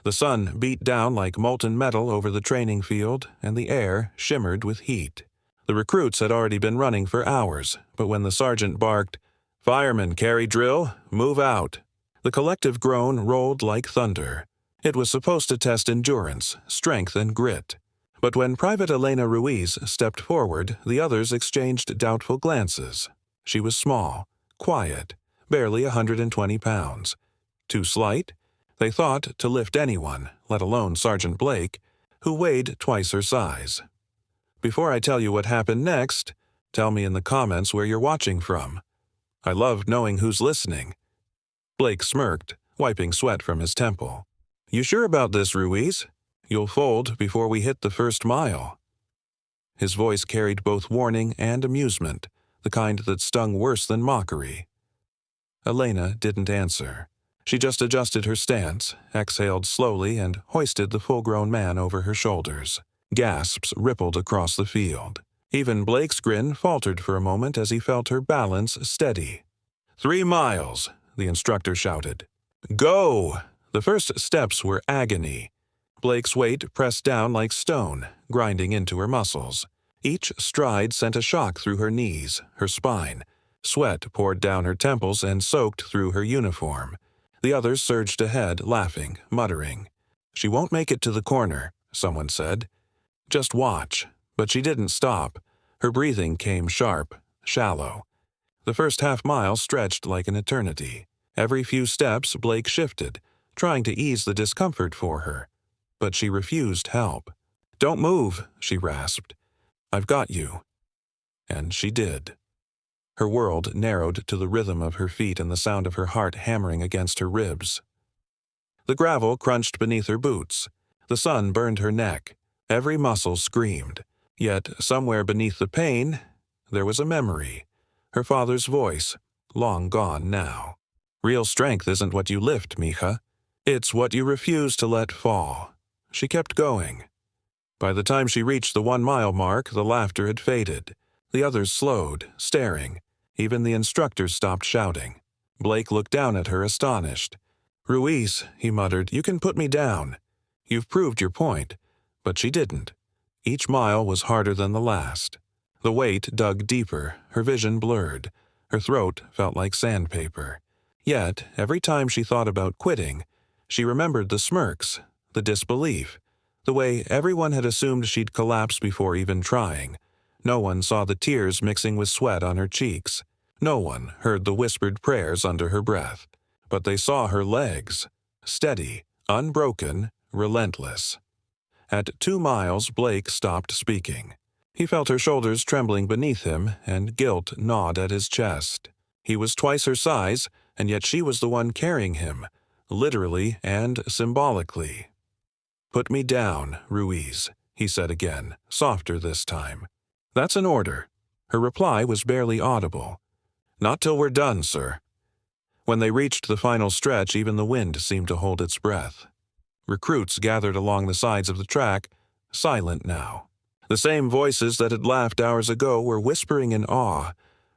The sun beat down like molten metal over the training field, and the air shimmered with heat. The recruits had already been running for hours, but when the sergeant barked, "Firemen, carry drill, move out," the collective groan rolled like thunder. It was supposed to test endurance, strength, and grit. But when Private Elena Ruiz stepped forward, the others exchanged doubtful glances. She was small, quiet, barely 120 pounds. Too slight? They thought, to lift anyone, let alone Sergeant Blake, who weighed twice her size. Before I tell you what happened next, tell me in the comments where you're watching from. I love knowing who's listening. Blake smirked, wiping sweat from his temple. "You sure about this, Ruiz? You'll fold before we hit the first mile." His voice carried both warning and amusement, the kind that stung worse than mockery. Elena didn't answer. She just adjusted her stance, exhaled slowly, and hoisted the full-grown man over her shoulders. Gasps rippled across the field. Even Blake's grin faltered for a moment as he felt her balance steady. 3 miles, the instructor shouted. "Go!" The first steps were agony. Blake's weight pressed down like stone, grinding into her muscles. Each stride sent a shock through her knees, her spine. Sweat poured down her temples and soaked through her uniform. The others surged ahead, laughing, muttering. "She won't make it to the corner," someone said. "Just watch." But she didn't stop. Her breathing came sharp, shallow. The first half-mile stretched like an eternity. Every few steps, Blake shifted, trying to ease the discomfort for her. But she refused help. "Don't move," she rasped. "I've got you." And she did. Her world narrowed to the rhythm of her feet and the sound of her heart hammering against her ribs. The gravel crunched beneath her boots. The sun burned her neck. Every muscle screamed. Yet, somewhere beneath the pain, there was a memory. Her father's voice, long gone now. "Real strength isn't what you lift, Mija. It's what you refuse to let fall." She kept going. By the time she reached the 1-mile mark, the laughter had faded. The others slowed, staring. Even the instructor stopped shouting. Blake looked down at her, astonished. "Ruiz," he muttered, "you can put me down. You've proved your point." But she didn't. Each mile was harder than the last. The weight dug deeper, her vision blurred. Her throat felt like sandpaper. Yet, every time she thought about quitting, she remembered the smirks, the disbelief, the way everyone had assumed she'd collapse before even trying. No one saw the tears mixing with sweat on her cheeks. No one heard the whispered prayers under her breath. But they saw her legs, steady, unbroken, relentless. At 2 miles, Blake stopped speaking. He felt her shoulders trembling beneath him, and guilt gnawed at his chest. He was twice her size, and yet she was the one carrying him, literally and symbolically. "Put me down, Ruiz," he said again, softer this time. "That's an order." Her reply was barely audible. "Not till we're done, sir." When they reached the final stretch, even the wind seemed to hold its breath. Recruits gathered along the sides of the track, silent now. The same voices that had laughed hours ago were whispering in awe.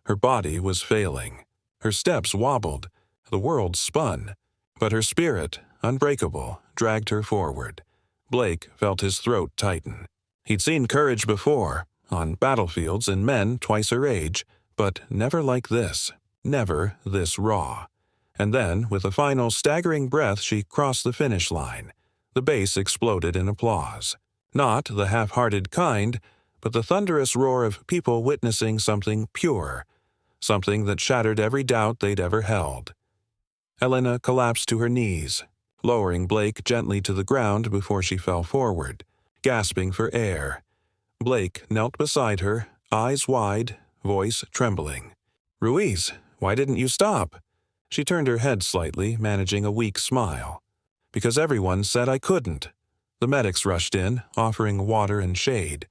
Her body was failing. Her steps wobbled. The world spun. But her spirit, unbreakable, dragged her forward. Blake felt his throat tighten. He'd seen courage before, on battlefields in men twice her age, but never like this, never this raw. And then, with a final staggering breath, she crossed the finish line. The base exploded in applause. Not the half-hearted kind, but the thunderous roar of people witnessing something pure, something that shattered every doubt they'd ever held. Elena collapsed to her knees, lowering Blake gently to the ground before she fell forward, gasping for air. Blake knelt beside her, eyes wide, voice trembling. "Ruiz, why didn't you stop?" She turned her head slightly, managing a weak smile. "Because everyone said I couldn't." The medics rushed in, offering water and shade.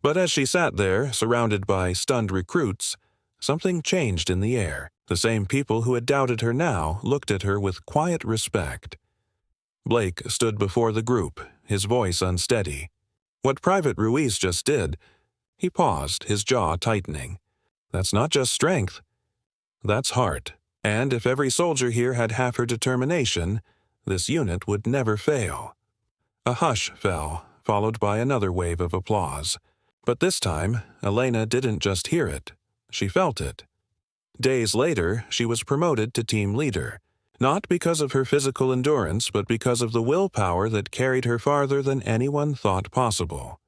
But as she sat there, surrounded by stunned recruits, something changed in the air. The same people who had doubted her now looked at her with quiet respect. Blake stood before the group, his voice unsteady. What Private Ruiz just did, he paused, his jaw tightening. That's not just strength. That's heart. And if every soldier here had half her determination, this unit would never fail. A hush fell, followed by another wave of applause. But this time, Elena didn't just hear it. She felt it. Days later, she was promoted to team leader, not because of her physical endurance, but because of the willpower that carried her farther than anyone thought possible.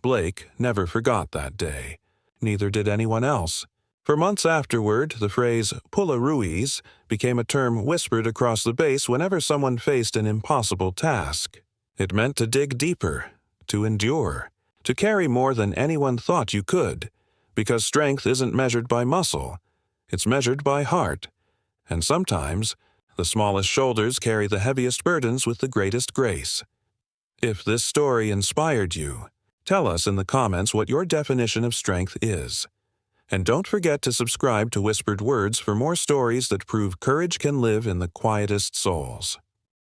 Blake never forgot that day. Neither did anyone else. For months afterward, the phrase "pull a Ruiz" became a term whispered across the base whenever someone faced an impossible task. It meant to dig deeper, to endure, to carry more than anyone thought you could, because strength isn't measured by muscle, it's measured by heart. And sometimes, the smallest shoulders carry the heaviest burdens with the greatest grace. If this story inspired you, tell us in the comments what your definition of strength is. And don't forget to subscribe to Whispered Words for more stories that prove courage can live in the quietest souls.